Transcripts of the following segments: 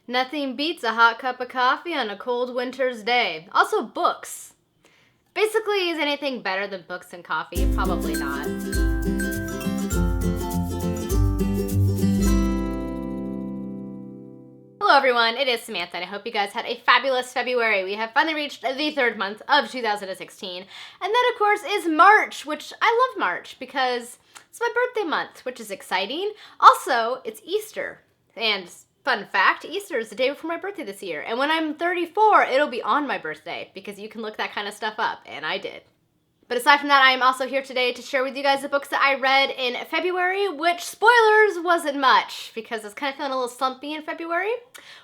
Nothing beats a hot cup of coffee on a cold winter's day. Also, books. Basically, is anything better than books and coffee? Probably not. Hello everyone, it is Samantha, and I hope you guys had a fabulous February. We have finally reached the third month of 2016, and that of course is March, which I love March because it's my birthday month, which is exciting. Also, it's Easter, and fun fact, Easter is the day before my birthday this year, and when I'm 34, it'll be on my birthday, because you can look that kind of stuff up, and I did. But aside from that, I am also here today to share with you guys the books that I read in February, which, spoilers, wasn't much, because I was kind of feeling a little slumpy in February.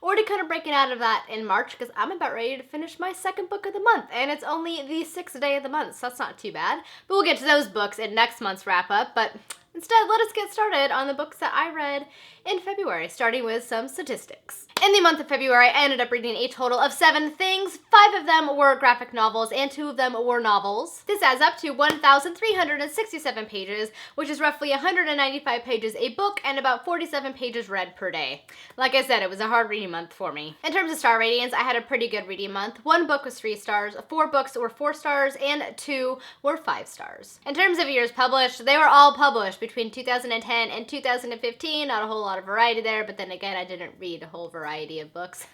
Already kind of breaking out of that in March, because I'm about ready to finish my second book of the month, and it's only the 6th day of the month, so that's not too bad. But we'll get to those books in next month's wrap-up, but instead, let us get started on the books that I read in February, starting with some statistics. In the month of February, I ended up reading a total of 7 things. 5 of them were graphic novels, and 2 of them were novels. This adds up to 1,367 pages, which is roughly 195 pages a book and about 47 pages read per day. Like I said, it was a hard reading month for me. In terms of star ratings, I had a pretty good reading month. 1 book was 3 stars, 4 books were 4 stars, and 2 were 5 stars. In terms of years published, they were all published between 2010 and 2015. Not a whole lot of variety there, but then again, I didn't read a whole variety of books.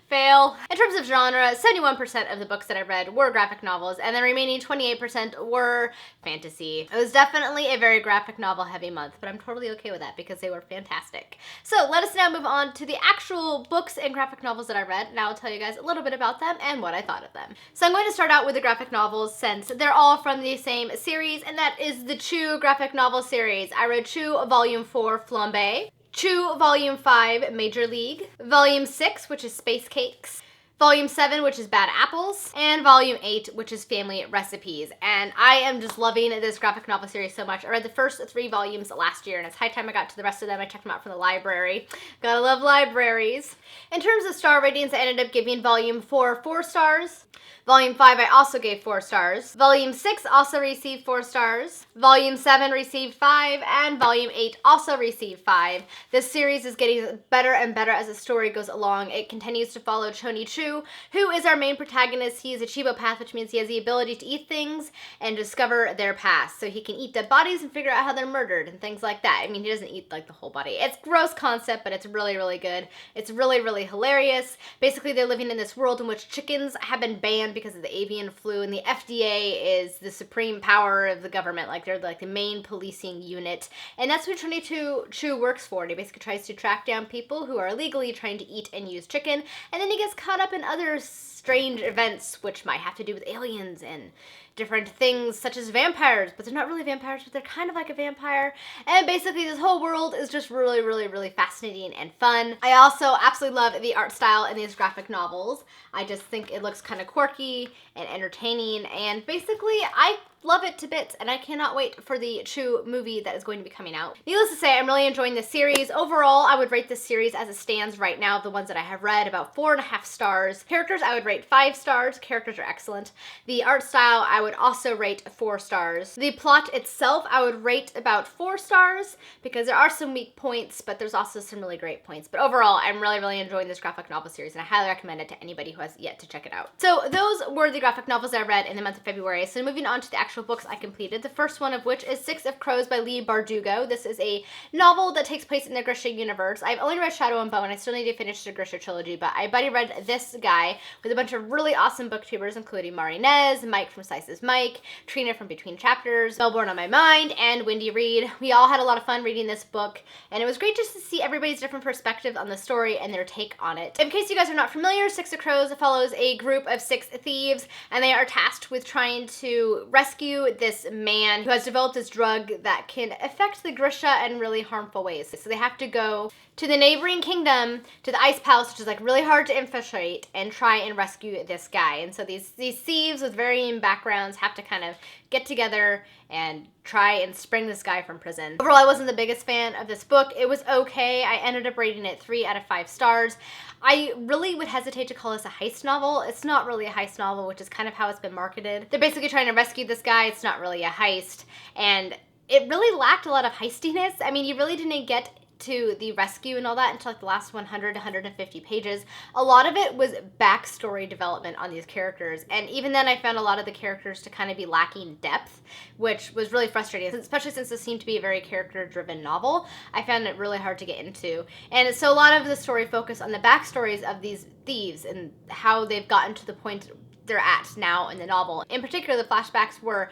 Fail. In terms of genre, 71% of the books that I read were graphic novels, and the remaining 28% were fantasy. It was definitely a very graphic novel heavy month, but I'm totally okay with that because they were fantastic. So let us now move on to the actual books and graphic novels that I read, and I'll tell you guys a little bit about them and what I thought of them. So I'm going to start out with the graphic novels since they're all from the same series, and that is the Chew graphic novel series. I read Chew Volume 4, Flambe, Chew Volume 5, Major League, Volume 6, which is Space Cakes, Volume 7, which is Bad Apples, and Volume 8, which is Family Recipes. And I am just loving this graphic novel series so much. I read the first 3 volumes last year, and it's high time I got to the rest of them. I checked them out from the library. Gotta love libraries. In terms of star ratings, I ended up giving Volume 4 4 stars. Volume 5 I also gave 4 stars. Volume 6 also received 4 stars. Volume 7 received 5, and Volume 8 also received 5. This series is getting better and better as the story goes along. It continues to follow Choni Chew, who is our main protagonist. He is a Chibopath, which means he has the ability to eat things and discover their past. So he can eat dead bodies and figure out how they're murdered and things like that. I mean, he doesn't eat like the whole body. It's a gross concept, but it's really, really good. It's really, really hilarious. Basically, they're living in this world in which chickens have been banned because of the avian flu, and the FDA is the supreme power of the government. Like, they're like the main policing unit, and that's what Choni Chew works for. And he basically tries to track down people who are illegally trying to eat and use chicken, and then he gets caught up in other strange events which might have to do with aliens and different things such as vampires, but they're not really vampires, but they're kind of like a vampire. And basically this whole world is just really, really, really fascinating and fun. I also absolutely love the art style in these graphic novels. I just think it looks kind of quirky and entertaining, and basically I love it to bits, and I cannot wait for the Chew movie that is going to be coming out. Needless to say, I'm really enjoying this series. Overall, I would rate this series as it stands right now, the ones that I have read, about 4.5 stars. Characters, I would rate 5 stars. Characters are excellent. The art style, I would also rate 4 stars. The plot itself, I would rate about 4 stars, because there are some weak points, but there's also some really great points. But overall, I'm really, really enjoying this graphic novel series, and I highly recommend it to anybody who has yet to check it out. So those were the graphic novels I read in the month of February. So moving on to the actual books I completed. The first one of which is Six of Crows by Leigh Bardugo. This is a novel that takes place in the Grisha universe. I've only read Shadow and Bone. I still need to finish the Grisha trilogy, but I buddy read this guy with a bunch of really awesome booktubers, including Mari Nez, Mike from Slices Mike, Trina from Between Chapters, Melbourne on My Mind, and Wendy Reed. We all had a lot of fun reading this book, and it was great just to see everybody's different perspectives on the story and their take on it. In case you guys are not familiar, Six of Crows follows a group of 6 thieves, and they are tasked with trying to rescue this man who has developed this drug that can affect the Grisha in really harmful ways. So they have to go to the neighboring kingdom, to the Ice Palace, which is like really hard to infiltrate, and try and rescue this guy. And so these thieves with varying backgrounds have to kind of get together and try and spring this guy from prison. Overall, I wasn't the biggest fan of this book. It was okay. I ended up rating it 3 out of 5 stars. I really would hesitate to call this a heist novel. It's not really a heist novel, which is kind of how it's been marketed. They're basically trying to rescue this guy. It's not really a heist. And it really lacked a lot of heistiness. I mean, you really didn't get to the rescue and all that until like the last 100 150 pages. A lot of it was backstory development on these characters, and even then I found a lot of the characters to kind of be lacking depth, which was really frustrating, especially since this seemed to be a very character driven novel. I found it really hard to get into, and so a lot of the story focused on the backstories of these thieves and how they've gotten to the point they're at now in the novel. In particular, the flashbacks were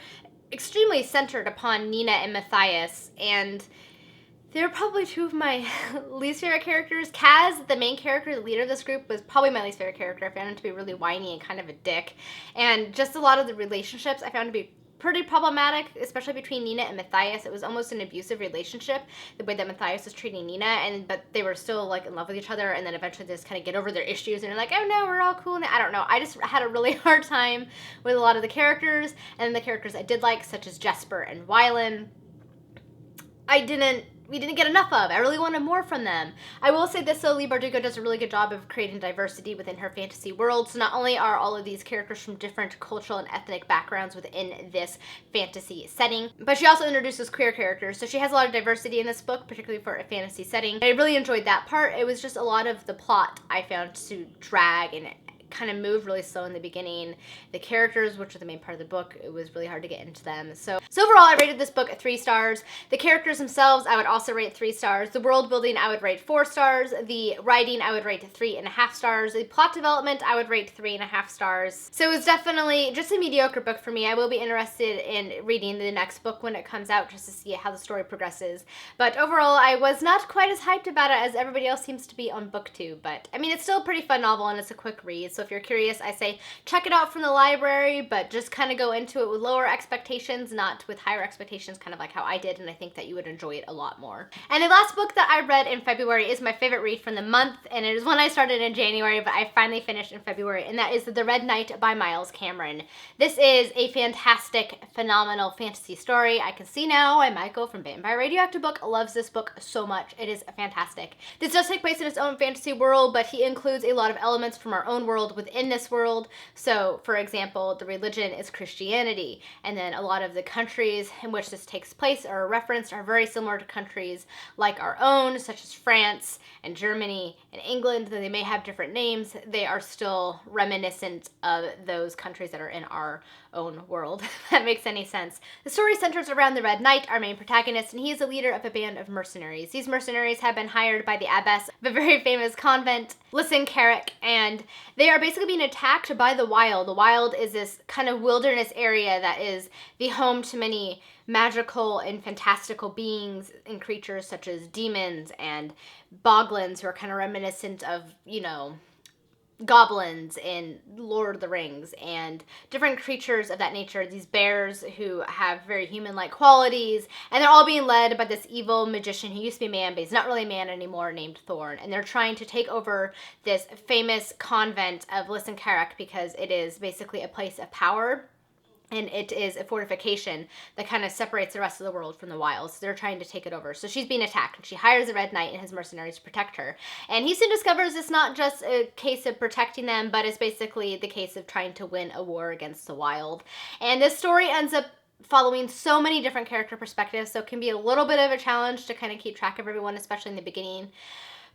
extremely centered upon Nina and Matthias, and they're probably two of my least favorite characters. Kaz, the main character, the leader of this group, was probably my least favorite character. I found him to be really whiny and kind of a dick. And just a lot of the relationships I found to be pretty problematic, especially between Nina and Matthias. It was almost an abusive relationship, the way that Matthias was treating Nina, but they were still like in love with each other, and then eventually they just kind of get over their issues and they're like, oh no, we're all cool. And I don't know. I just had a really hard time with a lot of the characters, and the characters I did like, such as Jesper and Wylan, we didn't get enough of. I really wanted more from them. I will say this though, Leigh Bardugo does a really good job of creating diversity within her fantasy world. So not only are all of these characters from different cultural and ethnic backgrounds within this fantasy setting, but she also introduces queer characters. So she has a lot of diversity in this book, particularly for a fantasy setting. I really enjoyed that part. It was just a lot of the plot I found to drag, and kind of moved really slow in the beginning. The characters, which are the main part of the book, it was really hard to get into them. So overall, I rated this book at 3 stars. The characters themselves, I would also rate 3 stars. The world building, I would rate 4 stars. The writing, I would rate 3.5 stars. The plot development, I would rate 3.5 stars. So it was definitely just a mediocre book for me. I will be interested in reading the next book when it comes out, just to see how the story progresses. But overall, I was not quite as hyped about it as everybody else seems to be on BookTube. But I mean, it's still a pretty fun novel, and it's a quick read. So if you're curious, I say check it out from the library, but just kind of go into it with lower expectations, not with higher expectations, kind of like how I did, and I think that you would enjoy it a lot more. And the last book that I read in February is my favorite read from the month, and it is one I started in January, but I finally finished in February, and that is The Red Knight by Miles Cameron. This is a fantastic, phenomenal fantasy story. I can see now why Michael from Bitten by a Radioactive Book loves this book so much. It is fantastic. This does take place in its own fantasy world, but he includes a lot of elements from our own world within this world. So, for example, the religion is Christianity, and then a lot of the countries in which this takes place are referenced are very similar to countries like our own, such as France and Germany and England. Though they may have different names, they are still reminiscent of those countries that are in our own world, if that makes any sense. The story centers around the Red Knight, our main protagonist, and he is the leader of a band of mercenaries. These mercenaries have been hired by the abbess of a very famous convent, Lysan Carrick, and they are basically being attacked by the Wild. The Wild is this kind of wilderness area that is the home to many magical and fantastical beings and creatures such as demons and boglins, who are kind of reminiscent of, you know, goblins in Lord of the Rings, and different creatures of that nature, these bears who have very human-like qualities, and they're all being led by this evil magician who used to be a man, but he's not really a man anymore, named Thorn, and they're trying to take over this famous convent of Lysan Carrick because it is basically a place of power, and it is a fortification that kind of separates the rest of the world from the Wild. So they're trying to take it over. So she's being attacked, and she hires the Red Knight and his mercenaries to protect her. And he soon discovers it's not just a case of protecting them, but it's basically the case of trying to win a war against the Wild. And this story ends up following so many different character perspectives, so it can be a little bit of a challenge to kind of keep track of everyone, especially in the beginning.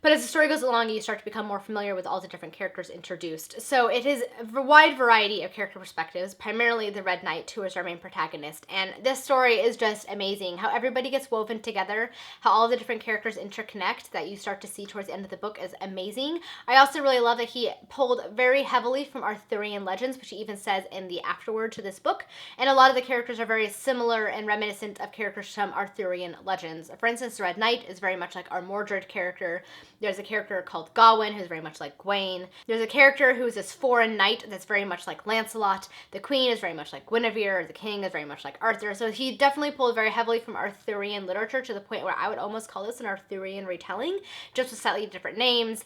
But as the story goes along, you start to become more familiar with all the different characters introduced. So it is a wide variety of character perspectives, primarily the Red Knight, who is our main protagonist. And this story is just amazing. How everybody gets woven together, how all the different characters interconnect that you start to see towards the end of the book is amazing. I also really love that he pulled very heavily from Arthurian legends, which he even says in the afterword to this book. And a lot of the characters are very similar and reminiscent of characters from Arthurian legends. For instance, the Red Knight is very much like our Mordred character. There's a character called Gawain, who's very much like Gawain. There's a character who's this foreign knight that's very much like Lancelot. The queen is very much like Guinevere. The king is very much like Arthur. So he definitely pulled very heavily from Arthurian literature, to the point where I would almost call this an Arthurian retelling, just with slightly different names.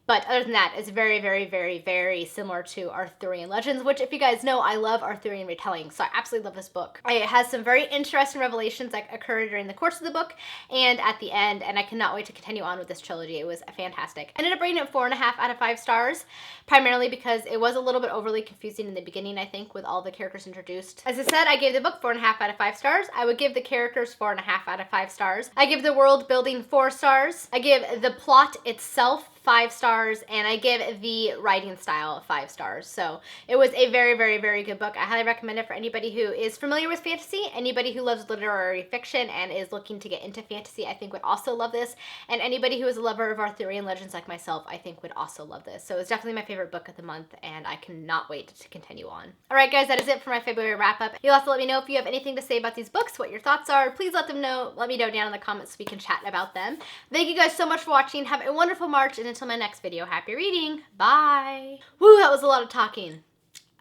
But other than that, it's very, very, very, very similar to Arthurian Legends, which, if you guys know, I love Arthurian retelling, so I absolutely love this book. It has some very interesting revelations that occur during the course of the book and at the end, and I cannot wait to continue on with this trilogy. It was fantastic. I ended up rating it 4.5 out of 5 stars, primarily because it was a little bit overly confusing in the beginning, I think, with all the characters introduced. As I said, I gave the book 4.5 out of 5 stars. I would give the characters 4.5 out of 5 stars. I give the world building 4 stars. I give the plot itself 5 stars, and I give the writing style 5 stars. So it was a very, very, very good book. I highly recommend it for anybody who is familiar with fantasy, anybody who loves literary fiction and is looking to get into fantasy, I think would also love this, and anybody who is a lover of Arthurian legends like myself, I think would also love this. So it's definitely my favorite book of the month, and I cannot wait to continue on. All right, guys, that is it for my February wrap-up. You'll have to let me know if you have anything to say about these books, what your thoughts are. Please let me know down in the comments so we can chat about them. Thank you guys so much for watching. Have a wonderful March, and until my next video, happy reading. Bye. Woo, that was a lot of talking.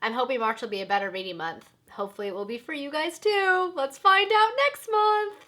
I'm hoping March will be a better reading month. Hopefully it will be for you guys too. Let's find out next month.